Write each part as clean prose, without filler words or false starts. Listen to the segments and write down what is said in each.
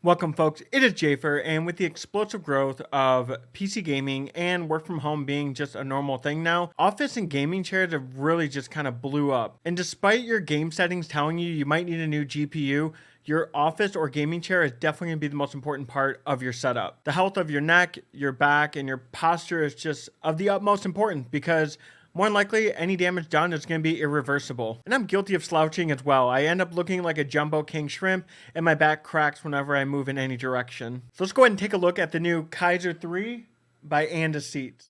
Welcome folks, it is Jaypher, and with the explosive growth of PC gaming and work from home being just a normal thing now, office and gaming chairs have really just kind of blew up. And despite your game settings telling you might need a new GPU, your office or gaming chair is definitely going to be the most important part of your setup. The health of your neck, your back, and your posture is just of the utmost importance because more than likely, any damage done is going to be irreversible. And I'm guilty of slouching as well. I end up looking like a jumbo king shrimp, and my back cracks whenever I move in any direction. So let's go ahead and take a look at the new Kaiser 3 by Seat.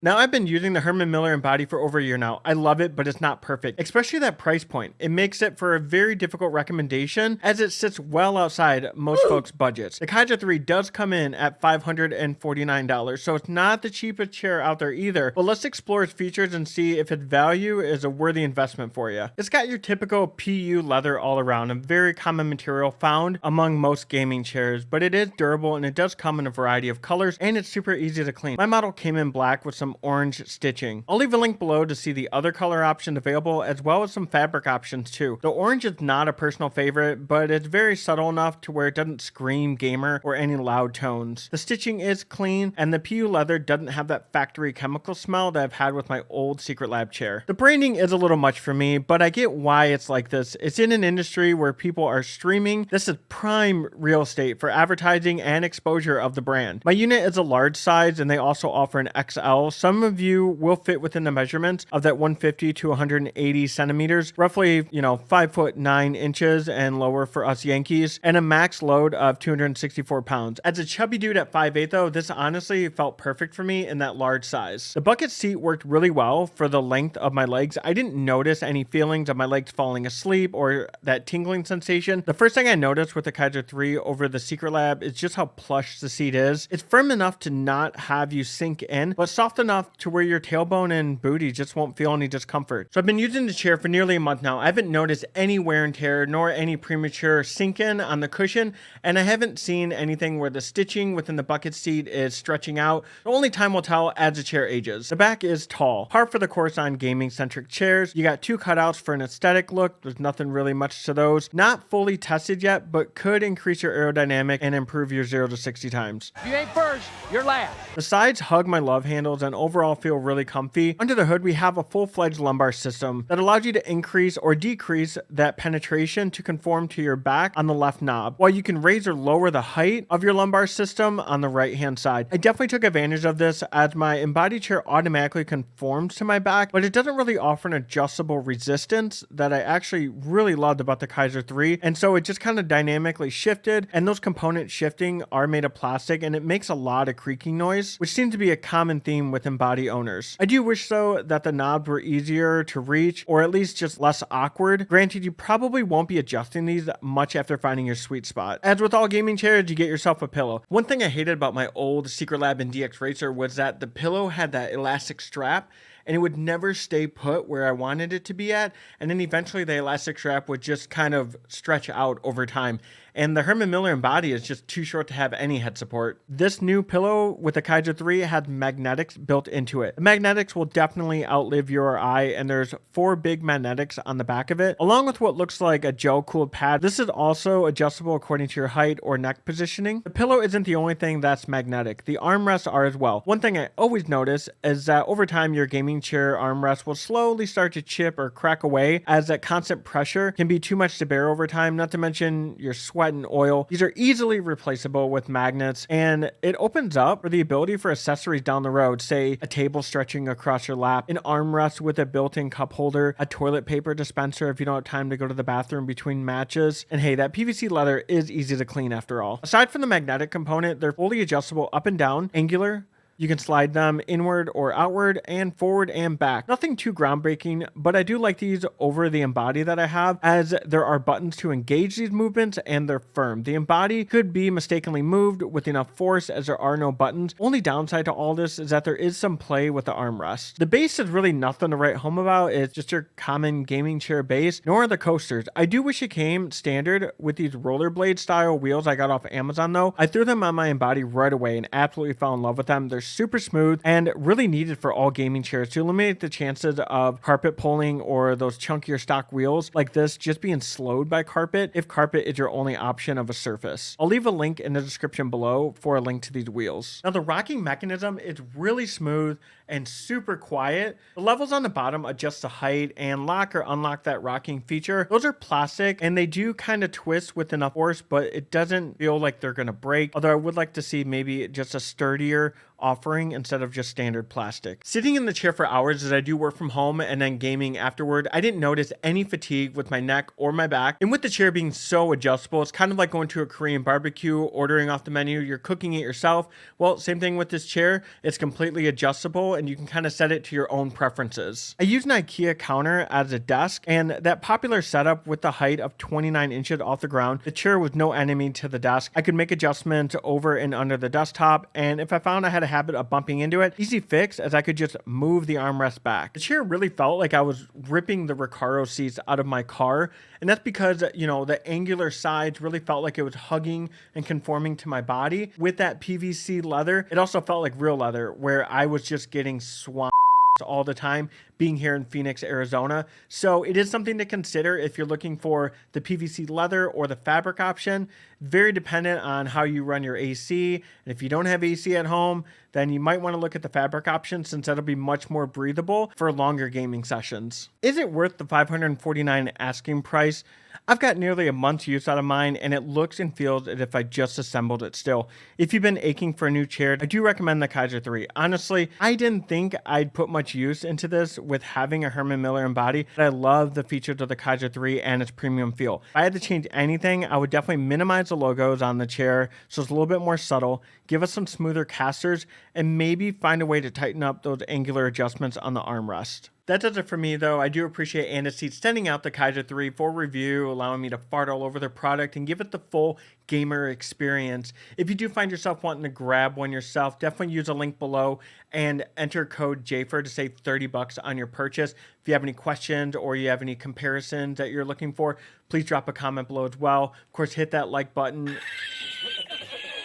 Now, I've been using the Herman Miller Embody for over a year now. I love it, but it's not perfect, especially that price point. It makes it for a very difficult recommendation as it sits well outside most folks' budgets. The Kaiser 3 does come in at $549, so it's not the cheapest chair out there either, but let's explore its features and see if its value is a worthy investment for you. It's got your typical PU leather all around, a very common material found among most gaming chairs, but it is durable and it does come in a variety of colors and it's super easy to clean. My model came in black with some orange stitching. I'll leave a link below to see the other color options available as well as some fabric options too. The orange is not a personal favorite, but it's very subtle enough to where it doesn't scream gamer or any loud tones. The stitching is clean and the PU leather doesn't have that factory chemical smell that I've had with my old Secret Lab chair. The branding is a little much for me, but I get why it's like this. It's in an industry where people are streaming. This is prime real estate for advertising and exposure of the brand. My unit is a large size and they also offer an XL. Some of you will fit within the measurements of that 150 to 180 centimeters, roughly, 5'9" and lower for us Yankees, and a max load of 264 pounds. As a chubby dude at 5'8" though, this honestly felt perfect for me in that large size. The bucket seat worked really well for the length of my legs. I didn't notice any feelings of my legs falling asleep or that tingling sensation. The first thing I noticed with the Kaiser 3 over the Secret Lab is just how plush the seat is. It's firm enough to not have you sink in, but soft enough to where your tailbone and booty just won't feel any discomfort. So I've been using the chair for nearly a month now. I haven't noticed any wear and tear nor any premature sink in on the cushion, and I haven't seen anything where the stitching within the bucket seat is stretching out. The only time will tell as the chair ages. The back is tall, par for the course on gaming centric chairs. You got two cutouts for an aesthetic look. There's nothing really much to those. Not fully tested yet, but could increase your aerodynamic and improve your 0 to 60 times. If you ain't first, you're last. The sides hug my love handles and overall feel really comfy. Under the hood, we have a full-fledged lumbar system that allows you to increase or decrease that penetration to conform to your back on the left knob, while you can raise or lower the height of your lumbar system on the right-hand side. I definitely took advantage of this as my embody chair automatically conforms to my back, but it doesn't really offer an adjustable resistance that I actually really loved about the Kaiser 3, and so it just kind of dynamically shifted, and those components shifting are made of plastic, and it makes a lot of creaking noise, which seems to be a common theme with embody owners. I do wish though that the knobs were easier to reach or at least just less awkward. Granted, you probably won't be adjusting these much after finding your sweet spot. As with all gaming chairs, you get yourself a pillow. One thing I hated about my old Secret Lab and DX Racer was that the pillow had that elastic strap and it would never stay put where I wanted it to be at, and then eventually the elastic strap would just kind of stretch out over time. And the Herman Miller Embody is just too short to have any head support. This new pillow with the Kaiser 3 had magnetics built into it. The magnetics will definitely outlive your eye, and there's 4 big magnetics on the back of it, along with what looks like a gel-cooled pad. This is also adjustable according to your height or neck positioning. The pillow isn't the only thing that's magnetic. The armrests are as well. One thing I always notice is that over time your gaming chair armrest will slowly start to chip or crack away as that constant pressure can be too much to bear over time, not to mention your sweat and oil. These are easily replaceable with magnets, and it opens up for the ability for accessories down the road, say a table stretching across your lap, an armrest with a built-in cup holder, a toilet paper dispenser if you don't have time to go to the bathroom between matches. And hey, that PVC leather is easy to clean after all. Aside from the magnetic component, they're fully adjustable up and down, angular. You can slide them inward or outward and forward and back. Nothing too groundbreaking, but I do like these over the Embody that I have, as there are buttons to engage these movements and they're firm. The Embody could be mistakenly moved with enough force as there are no buttons. Only downside to all this is that there is some play with the armrest. The base is really nothing to write home about. It's just your common gaming chair base, nor are the coasters. I do wish it came standard with these rollerblade style wheels I got off Amazon though. I threw them on my Embody right away and absolutely fell in love with them. They're super smooth and really needed for all gaming chairs to eliminate the chances of carpet pulling or those chunkier stock wheels like this just being slowed by carpet if carpet is your only option of a surface. I'll leave a link in the description below for a link to these wheels. Now the rocking mechanism is really smooth and super quiet. The levels on the bottom adjust the height and lock or unlock that rocking feature. Those are plastic and they do kind of twist with enough force, but it doesn't feel like they're gonna break. Although I would like to see maybe just a sturdier offering instead of just standard plastic. Sitting in the chair for hours as I do work from home and then gaming afterward, I didn't notice any fatigue with my neck or my back. And with the chair being so adjustable, it's kind of like going to a Korean barbecue, ordering off the menu, you're cooking it yourself. Well, same thing with this chair. It's completely adjustable and you can kind of set it to your own preferences. I use an IKEA counter as a desk, and that popular setup with the height of 29 inches off the ground, the chair was no enemy to the desk. I could make adjustments over and under the desktop, and if I found I had a habit of bumping into it, easy fix as I could just move the armrest back. The chair really felt like I was ripping the Recaro seats out of my car, and that's because, you know, the angular sides really felt like it was hugging and conforming to my body. With that PVC leather, it also felt like real leather, where I was just getting swamped all the time being here in Phoenix, Arizona. So it is something to consider if you're looking for the PVC leather or the fabric option. Very dependent on how you run your AC. And if you don't have AC at home, then you might want to look at the fabric option since that'll be much more breathable for longer gaming sessions. Is it worth the $549 asking price? I've got nearly a month's use out of mine and it looks and feels as if I just assembled it still. If you've been aching for a new chair, I do recommend the Kaiser 3. Honestly, I didn't think I'd put much use into this with having a Herman Miller Embody, but I love the features of the Kaiser 3 and its premium feel. If I had to change anything, I would definitely minimize the logos on the chair so it's a little bit more subtle, give us some smoother casters, and maybe find a way to tighten up those angular adjustments on the armrest. That does it for me though. I do appreciate And Seat sending out the Kaiser 3 for review, allowing me to fart all over their product and give it the full gamer experience. If you do find yourself wanting to grab one yourself, definitely use a link below and enter code Jaypher to save $30 on your purchase. If you have any questions or you have any comparisons that you're looking for, please drop a comment below as well. Of course, hit that like button.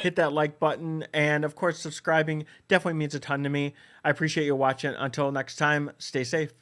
And of course subscribing definitely means a ton to me. I appreciate you watching. Until next time, stay safe.